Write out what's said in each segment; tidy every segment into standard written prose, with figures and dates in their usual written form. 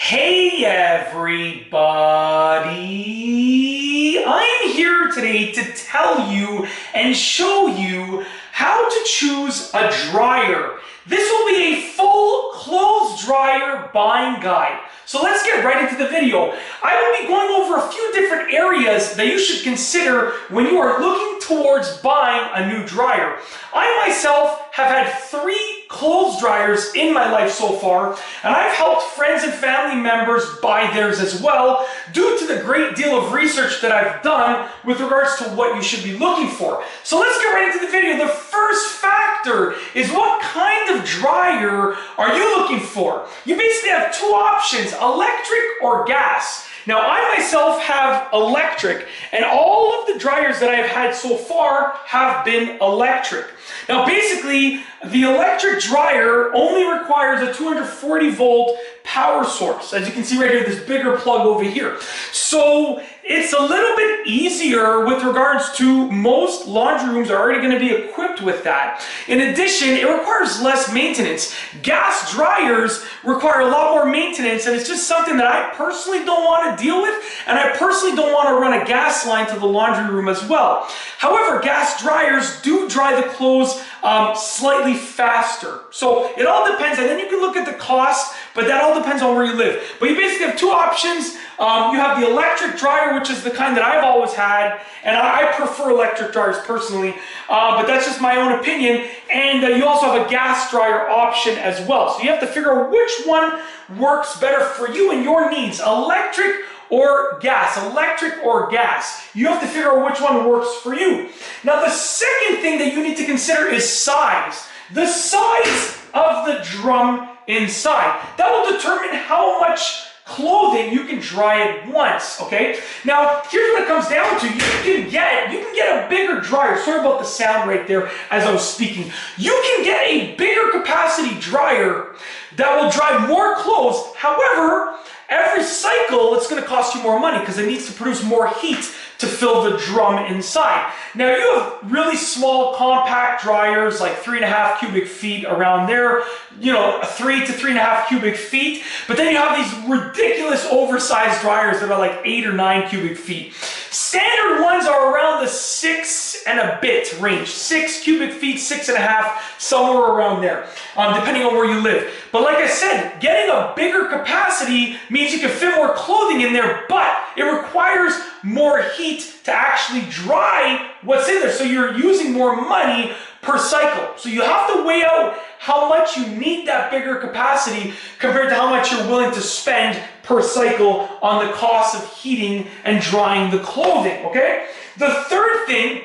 Hey everybody! I'm here today to tell you and show you how to choose a dryer. This will be a full clothes dryer buying guide. So let's get right into the video. I will be going over a few different areas that you should consider when you are looking towards buying a new dryer. I myself have had 3 clothes dryers in my life so far, and I've helped friends and family members buy theirs as well due to the great deal of research that I've done with regards to what you should be looking for. So let's get right into the video. The first factor is what kind of dryer are you looking for? You basically have 2 options, electric or gas. Now, I myself have electric, and all of the dryers that I've had so far have been electric. Now, basically, the electric dryer only requires a 240 volt power source. As you can see right here, this bigger plug over here. So it's a little bit easier with regards to most laundry rooms are already going to be equipped with that. In addition, it requires less maintenance. Gas dryers require a lot more maintenance, and it's just something that I personally don't want to deal with, and I personally don't want to run a gas line to the laundry room as well. However, gas dryers do dry the clothes slightly faster. So it all depends, and then you can look at the cost, but that all depends on where you live. But you basically have 2 options. You have the electric dryer, which is the kind that I've always had, and I prefer electric dryers personally, but that's just my own opinion. And you also have a gas dryer option as well. So you have to figure out which one works better for you and your needs, electric or gas, electric or gas. You have to figure out which one works for you. Now, the second thing that you need to consider is size. The size of the drum inside. That will determine how much clothing you can dry at once, okay? Now, here's what it comes down to. You can get a bigger dryer. Sorry about the sound right there as I was speaking. You can get a bigger capacity dryer that will dry more clothes. However, every cycle, it's going to cost you more money because it needs to produce more heat to fill the drum inside. Now, you have really small compact dryers, like 3.5 cubic feet around there, 3 to 3.5 cubic feet. But then you have these ridiculous oversized dryers that are like 8 or 9 cubic feet. Standard ones are around the 6 and a bit range, 6 cubic feet, 6.5, somewhere around there, depending on where you live. But like I said, getting a bigger capacity means you can fit more clothing in there, but it requires more heat to actually dry what's in there. So you're using more money per cycle. So you have to weigh out how much you need that bigger capacity compared to how much you're willing to spend per cycle on the cost of heating and drying the clothing, okay? The third thing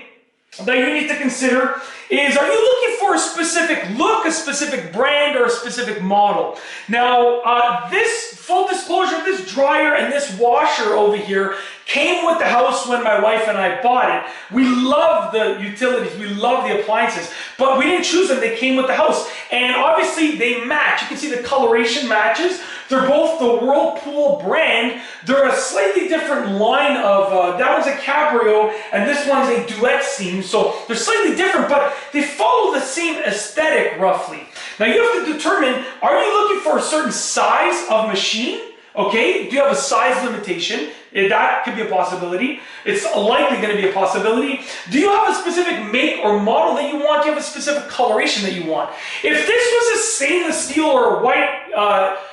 that you need to consider is, are you looking for a specific look, a specific brand, or a specific model? Now, this, full disclosure, this dryer and this washer over here came with the house when my wife and I bought it. We love the utilities, we love the appliances, but we didn't choose them, they came with the house. And obviously they match. You can see the coloration matches. They're both the Whirlpool brand. They're a slightly different line of, that one's a Cabrio and this one's a duet seam. So they're slightly different, but they follow the same aesthetic roughly. Now you have to determine, are you looking for a certain size of machine? Okay, do you have a size limitation? That could be a possibility. It's likely going to be a possibility. Do you have a specific make or model that you want? Do you have a specific coloration that you want? If this was a stainless steel or a white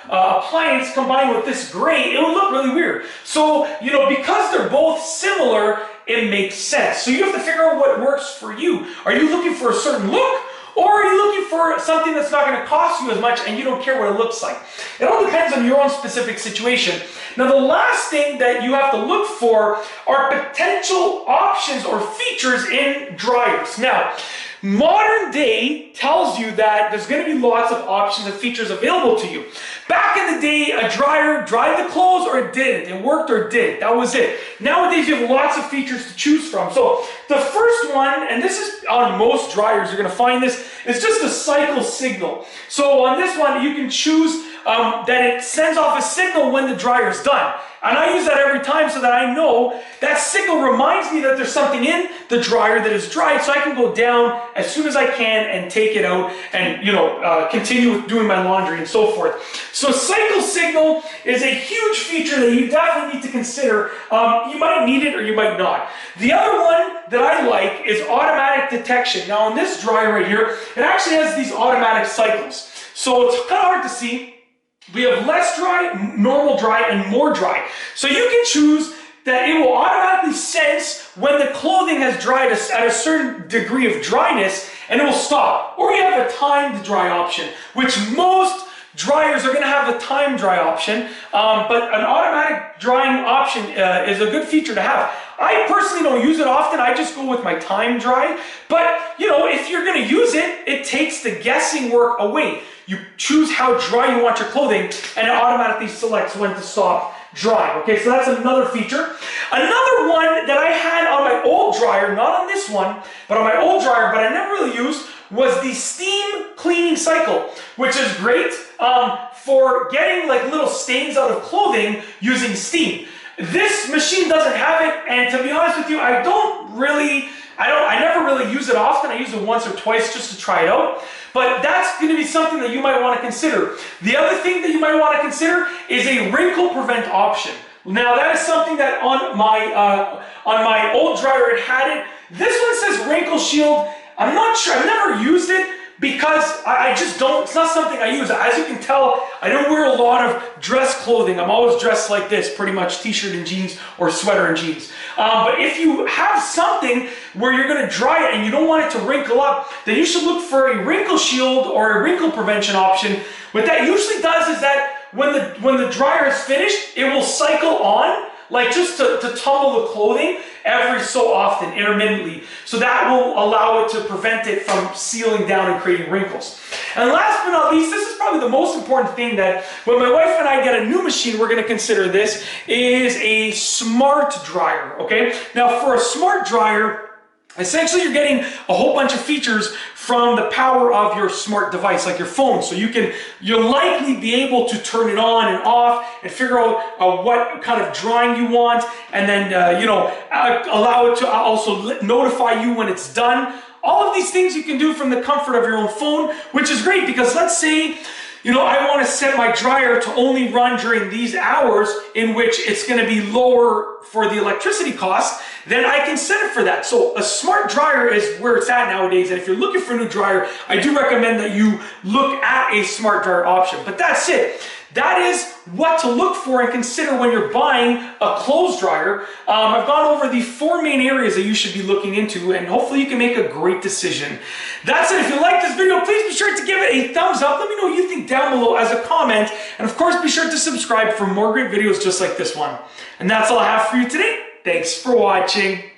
appliance combined with this gray, it would look really weird. So, because they're both similar, it makes sense. So you have to figure out what works for you. Are you looking for a certain look? Or are you looking for something that's not going to cost you as much and you don't care what it looks like? It all depends on your own specific situation. Now, the last thing that you have to look for are potential options or features in dryers. Now, modern day tells you that there's going to be lots of options and features available to you. Back in the day, a dryer dried the clothes or it didn't. It worked or it didn't. That was it. Nowadays, you have lots of features to choose from. So the first one, and this is on most dryers, you're going to find this, is just a cycle signal. So on this one, you can choose that it sends off a signal when the dryer's done. And I use that every time so that I know that signal reminds me that there's something in the dryer that is dried, so I can go down as soon as I can and take it out and, you know, continue with doing my laundry and so forth. So cycle signal is a huge feature that you definitely need to consider. You might need it or you might not. The other one that I like is automatic detection. Now on this dryer right here, it actually has these automatic cycles. So it's kind of hard to see. We have less dry, normal dry, and more dry. So you can choose that it will automatically sense when the clothing has dried at a certain degree of dryness, and it will stop. Or you have a timed dry option, which most dryers are going to have a time dry option, but an automatic drying option is a good feature to have. I personally don't use it often. I just go with my time dry. But, you know, if you're going to use it, it takes the guessing work away. You choose how dry you want your clothing, and it automatically selects when to stop drying. Okay, so that's another feature. Another one that I had on my old dryer, not on this one, but on my old dryer, but I never really used, was the steam cleaning cycle, which is great for getting like little stains out of clothing using steam. This machine doesn't have it, and to be honest with you, I never really use it often. I use it once or twice just to try it out. But that's going to be something that you might want to consider. The other thing that you might want to consider is a wrinkle prevent option. Now that is something that on my old dryer it had it. This one says wrinkle shield. I'm not sure. I've never used it because I just don't. It's not something I use. As you can tell, I don't wear a lot of dress clothing. I'm always dressed like this, pretty much t-shirt and jeans or sweater and jeans. But if you have something where you're going to dry it and you don't want it to wrinkle up, then you should look for a wrinkle shield or a wrinkle prevention option. What that usually does is that when the dryer is finished, it will cycle on, like just to tumble the clothing every so often, intermittently. So that will allow it to prevent it from sealing down and creating wrinkles. And last but not least, this is probably the most important thing that when my wife and I get a new machine, we're going to consider this, is a smart dryer, okay? Now for a smart dryer, essentially you're getting a whole bunch of features from the power of your smart device, like your phone. So you'll likely be able to turn it on and off and figure out what kind of drying you want, and then allow it to also notify you when it's done. All of these things you can do from the comfort of your own phone, which is great because let's say, you know, I want to set my dryer to only run during these hours in which it's going to be lower for the electricity costs, then I can set it for that. So a smart dryer is where it's at nowadays. And if you're looking for a new dryer, I do recommend that you look at a smart dryer option. But that's it. That is what to look for and consider when you're buying a clothes dryer. I've gone over the 4 main areas that you should be looking into, and hopefully you can make a great decision. That's it. If you like this video, please be sure to give it a thumbs up. Let me know what you think down below as a comment. And of course, be sure to subscribe for more great videos just like this one. And that's all I have for you today. Thanks for watching.